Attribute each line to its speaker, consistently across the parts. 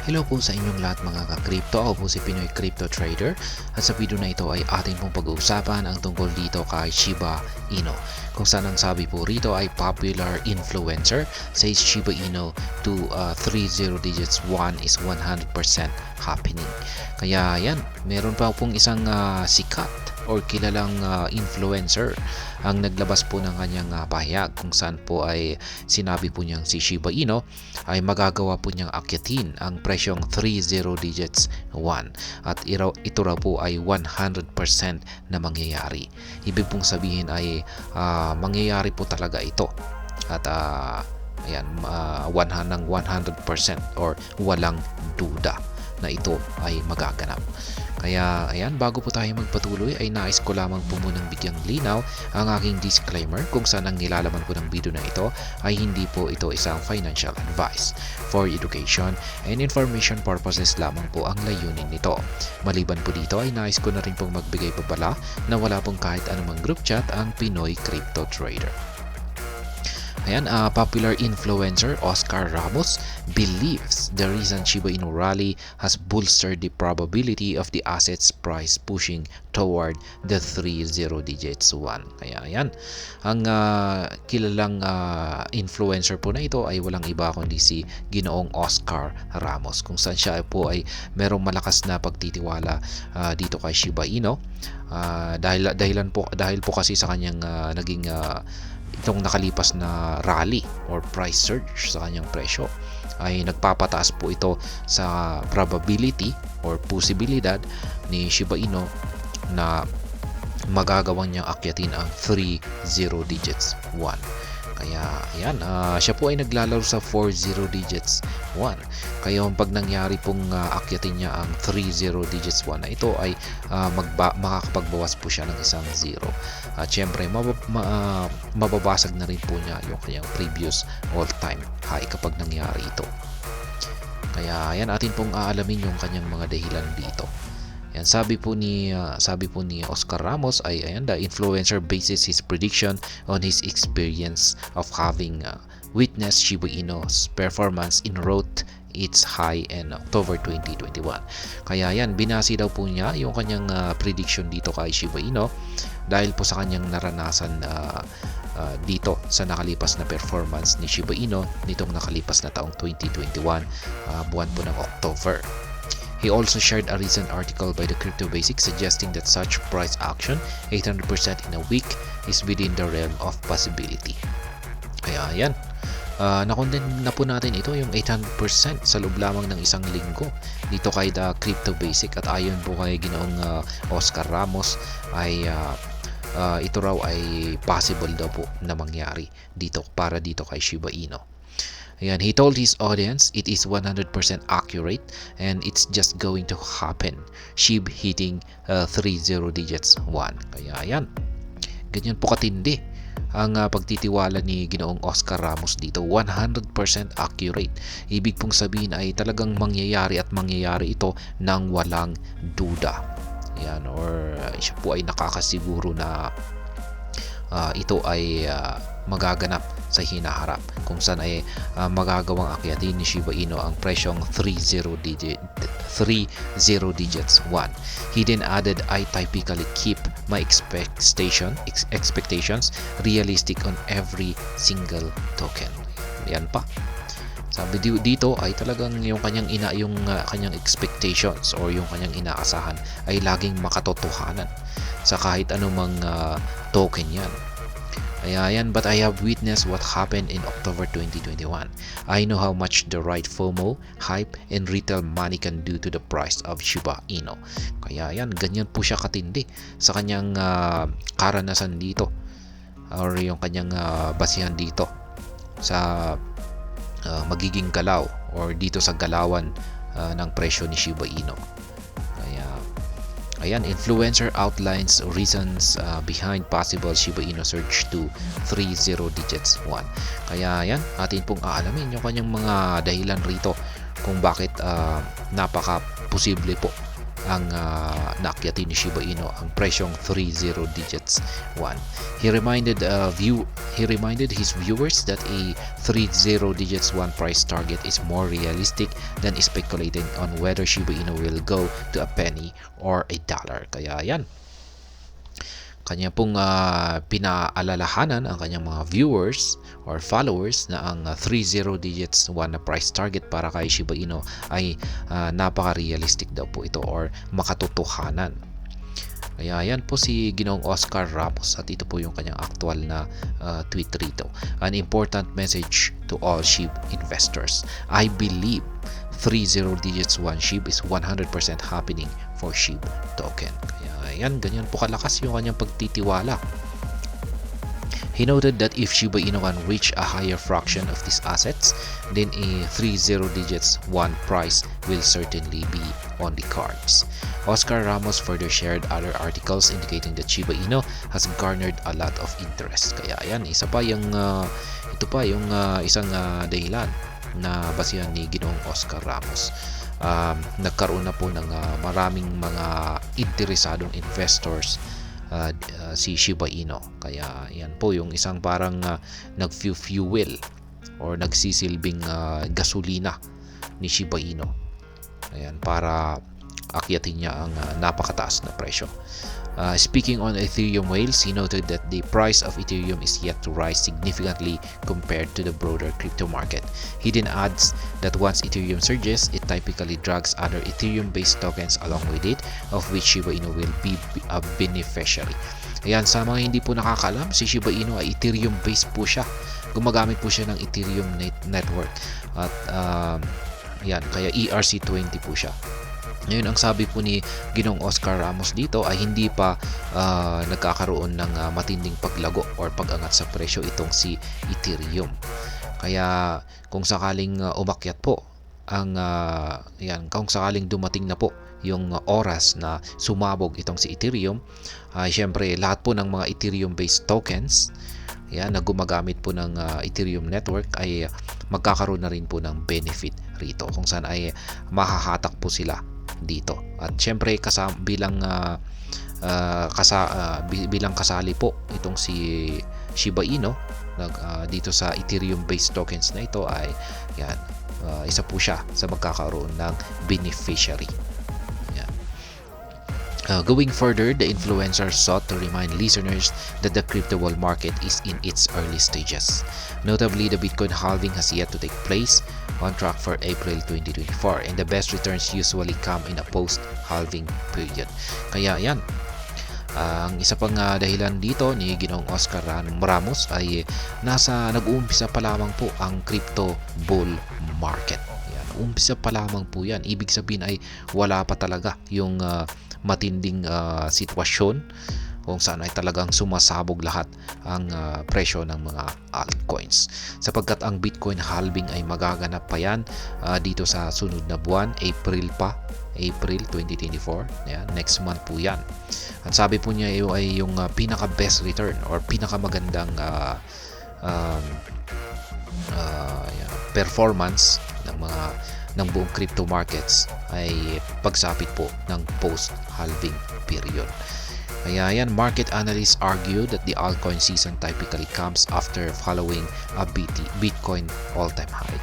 Speaker 1: Hello po sa inyong lahat mga ka-crypto. Ako po si Pinoy Crypto Trader at sa video na ito ay atin pong pag-uusapan ang tungkol dito kay Shiba Inu. Kung saan ang sabi po rito ay popular influencer says Shiba Inu to 30 digits 1 is 100% happening. Kaya yan, meron pa pong isang sikat or kilalang influencer ang naglabas po ng kanyang pahayag kung saan po ay sinabi po niyang si Shiba Inu ay magagawa po niyang akyatin ang presyong 30 digits 1 at ito raw po ay 100% na mangyayari. Ibig pong sabihin ay mangyayari po talaga ito at ayan, ng 100% or walang duda na ito ay magaganap. Kaya ayan, bago po tayo magpatuloy ay nais ko lamang po munang bigyang linaw ang aking disclaimer kung saan ang nilalaman ko ng video na ito ay hindi po ito isang financial advice. For education and information purposes lamang po ang layunin nito. Maliban po dito ay nais ko na rin pong magbigay babala na wala pong kahit anumang group chat ang Pinoy Crypto Trader. Ayan, popular influencer Oscar Ramos believes the recent Shiba Inu rally has bolstered the probability of the asset's price pushing toward the 30 digits 1. Kaya ayan, ang kilalang influencer po na ito ay walang iba kundi si Ginoong Oscar Ramos, kung saan siya po ay merong malakas na pagtitiwala dito kay Shiba Inu dahil po kasi sa kanyang naging itong nakalipas na rally or price surge sa kanyang presyo ay nagpapataas po ito sa probability or posibilidad ni Shiba Inu na magagawa niyang akyatin ang 30 digits 1. Kaya ayan, siya po ay naglalaro sa 40 digits 1. Kaya pag nangyari pong akyatin niya ang 30 digits 1 na ito ay makakapagbawas po siya ng isang 0. At syempre mababasag na rin po niya yung kanyang previous all-time high kapag nangyari ito. Kaya ayan, atin pong aalamin yung kanyang mga dahilan dito. Yan, sabi po ni Oscar Ramos ay ayan, the influencer bases his prediction on his experience of having witnessed Shiba Inu's performance in route its high in October 2021. Kaya yan, binasi daw po niya yung kanyang prediction dito kay Shiba Inu dahil po sa kanyang naranasan dito sa nakalipas na performance ni Shiba Inu nitong nakalipas na taong 2021, buwan po ng October. He also shared a recent article by the Crypto Basics suggesting that such price action 800% in a week is within the realm of possibility. Kaya yan, nakondem na po natin ito yung 800% sa loob lamang ng isang linggo dito kay the Crypto Basic, at ayon po kay Ginoong Oscar Ramos ay ito raw ay possible daw po na mangyari dito para dito kay Shiba Inu. Ayan, he told his audience it is 100% accurate and it's just going to happen. SHIB hitting 30 digits 1. Kaya ayan, ganyan po katindi ang pagtitiwala ni Ginoong Oscar Ramos dito. 100% accurate. Ibig pong sabihin ay talagang mangyayari at mangyayari ito nang walang duda. Ayan, or siya po ay nakakasiguro na ito ay magaganap sa hinaharap, kung saan ay magagawang akyatin ni Shiba Inu ang presyong 30 digits 1. He then added, I typically keep my expectations realistic on every single token. Yan pa. Sabi dito ay talagang yung kanyang expectations or yung kanyang inaasahan ay laging makatotohanan sa kahit anumang token yan. Ayan, but I have witnessed what happened in October 2021. I know how much the right FOMO, hype, and retail money can do to the price of Shiba Inu. Kaya yan, ganyan po siya katindi sa kanyang karanasan dito or yung kanyang basihan dito sa magiging galaw or dito sa galawan ng presyo ni Shiba Inu. Ayan, influencer outlines reasons behind possible Shiba Inu surge to 30 digits 1. Kaya ayan, atin pong aalamin yung kanyang mga dahilan rito kung bakit napaka-posible po ang naakyatin ni Shiba Inu ang presyong 30 digits 1. He reminded his viewers that a 30 digits 1 price target is more realistic than speculating on whether Shiba Inu will go to a penny or a dollar. Kaya yan, kanya pong pinaalalahanan ang kanyang mga viewers or followers na ang 30 digits 1 na price target para kay Shiba Inu ay napaka-realistic daw po ito or makatotohanan. Kaya yan po si Ginoong Oscar Ramos at ito po yung kanyang actual na tweet rito. An important message to all SHIB investors. I believe 30 digits 1 SHIB is 100% happening for SHIB token. Kaya yan, ganyan po kalakas yung kanyang pagtitiwala. He noted that if Shiba Inu can reach a higher fraction of these assets, then a 30 digits 1 price will certainly be on the cards. Oscar Ramos further shared other articles indicating that Shiba Inu has garnered a lot of interest. Kaya yan, ito pa yung isang dahilan na basihan ni Ginoong Oscar Ramos. Nagkaroon na po ng maraming mga interesadong investors si Shiba Inu. Kaya yan po yung isang parang nag-fuel or nagsisilbing gasolina ni Shiba Inu. Ayan, para akyatin niya ang napakataas na presyo. Speaking on Ethereum whales, he noted that the price of Ethereum is yet to rise significantly compared to the broader crypto market. He then adds that once Ethereum surges, it typically drags other Ethereum-based tokens along with it, of which Shiba Inu will be a beneficiary. Ayan, sa mga hindi po nakakalam, si Shiba Inu ay Ethereum-based po siya. Gumagamit po siya ng Ethereum network. At yan, kaya ERC20 po siya. Ngayon, ang sabi po ni Ginoong Oscar Ramos dito ay hindi pa nagkakaroon ng matinding paglago or pag-angat sa presyo itong si Ethereum. Kaya kung sakaling umakyat po ang kung sakaling dumating na po yung oras na sumabog itong si Ethereum, ay syempre lahat po ng mga Ethereum-based tokens na gumagamit po ng Ethereum network ay magkakaroon na rin po ng benefit rito, kung saan ay mahahatak po sila dito. At syempre bilang kasali po itong si Shiba Inu dito sa Ethereum based tokens na ito ay yan, isa po siya sa magkakaroon ng beneficiary. Going further, the influencer sought to remind listeners that the crypto bull market is in its early stages. Notably, the Bitcoin halving has yet to take place, on track for April 2024, and the best returns usually come in a post-halving period. Kaya yan, ang isa pang dahilan dito ni Ginoong Oscar Ramos ay nag-uumpisa pa lamang po ang crypto bull market. Umpisa pa lamang po yan. Ibig sabihin ay wala pa talaga yung matinding sitwasyon kung saan ay talagang sumasabog lahat ang presyo ng mga altcoins. Sapagkat ang Bitcoin halving ay magaganap pa yan dito sa sunod na buwan, April 2024. Yan, next month po yan. At sabi po niya ay yung pinaka-best return or pinakamagandang performance ng buong crypto markets ay pagsapit po ng post-halving period. Kaya yan, market analysts argue that the altcoin season typically comes after following a Bitcoin all-time high.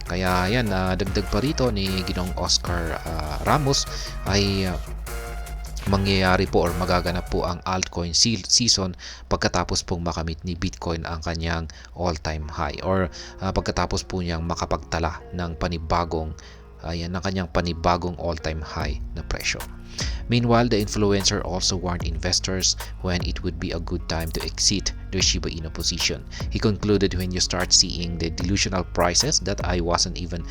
Speaker 1: Kaya yan, dagdag pa rito ni Ginoong Oscar Ramos ay mangyayari po or magaganap po ang altcoin season pagkatapos pong makamit ni Bitcoin ang kanyang all-time high or pagkatapos po niyang makapagtala ng panibagong all-time high na presyo. Meanwhile, the influencer also warned investors when it would be a good time to exit their Shiba Inu position. He concluded, when you start seeing the delusional prices that I wasn't even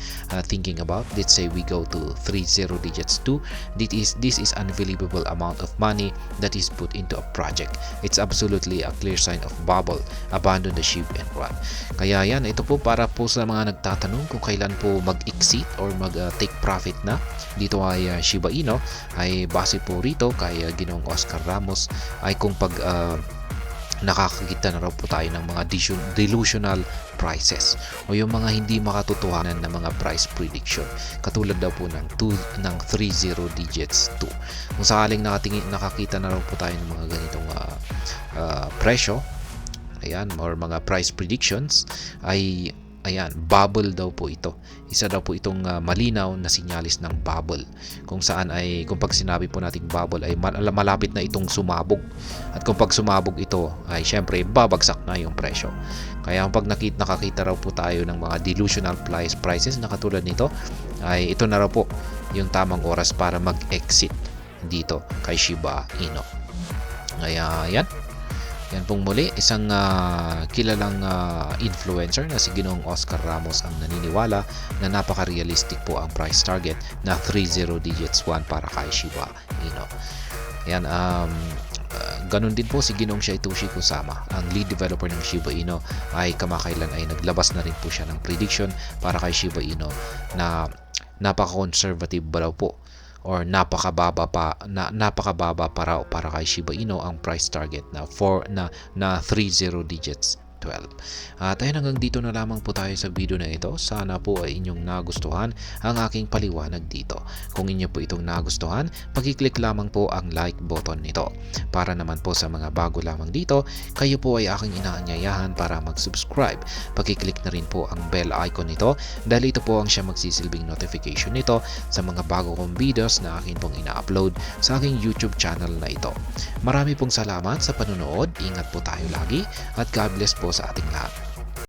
Speaker 1: thinking about, let's say we go to 30 digits 2, this is unbelievable amount of money that is put into a project. It's absolutely a clear sign of bubble. Abandon the ship and run. Kaya yan, ito po para po sa mga nagtatanong kung kailan po mag-exit or mag-take profit na dito ay Shiba Inu, ay base po rito kay Ginoong Oscar Ramos ay kung nakakakita na raw po tayo ng mga delusional prices o yung mga hindi makatotohanan na mga price prediction, katulad daw po ng 3 digits 2. Kung sakaling nakakita na raw po tayo ng mga ganitong presyo, ayan, or mga price predictions, ay ayan, bubble daw po ito. Isa daw po itong malinaw na sinyalis ng bubble, kung saan ay kung pag sinabi po nating bubble ay malapit na itong sumabog, at kung pag sumabog ito ay syempre babagsak na yung presyo. Kaya pag nakakita raw po tayo ng mga delusional prices na katulad nito, ay ito na raw po yung tamang oras para mag-exit dito kay Shiba Inu. Kaya yan pong muli, isang kilalang influencer na si Ginoong Oscar Ramos ang naniniwala na napaka-realistic po ang price target na 30 digits 1 para kay Shiba Inu. Yan, ganun din po si Ginoong Satoshi Kusama, ang lead developer ng Shiba Inu, ay kamakailan ay naglabas na rin po siya ng prediction para kay Shiba Inu na napaka-conservative daw po, or napakababa pa raw para kay Shiba Inu ang price target na 30 digits 12. At ayun, hanggang dito na lamang po tayo sa video na ito. Sana po ay inyong nagustuhan ang aking paliwanag dito. Kung inyo po itong nagustuhan, pag-click lamang po ang like button nito. Para naman po sa mga bago lamang dito, kayo po ay aking inaanyayahan para mag-subscribe. Pag-click na rin po ang bell icon nito, dahil ito po ang siya magsisilbing notification nito sa mga bago kong videos na akin pong ina-upload sa aking YouTube channel na ito. Marami pong salamat sa panonood. Ingat po tayo lagi, at God bless po sa ating lahat.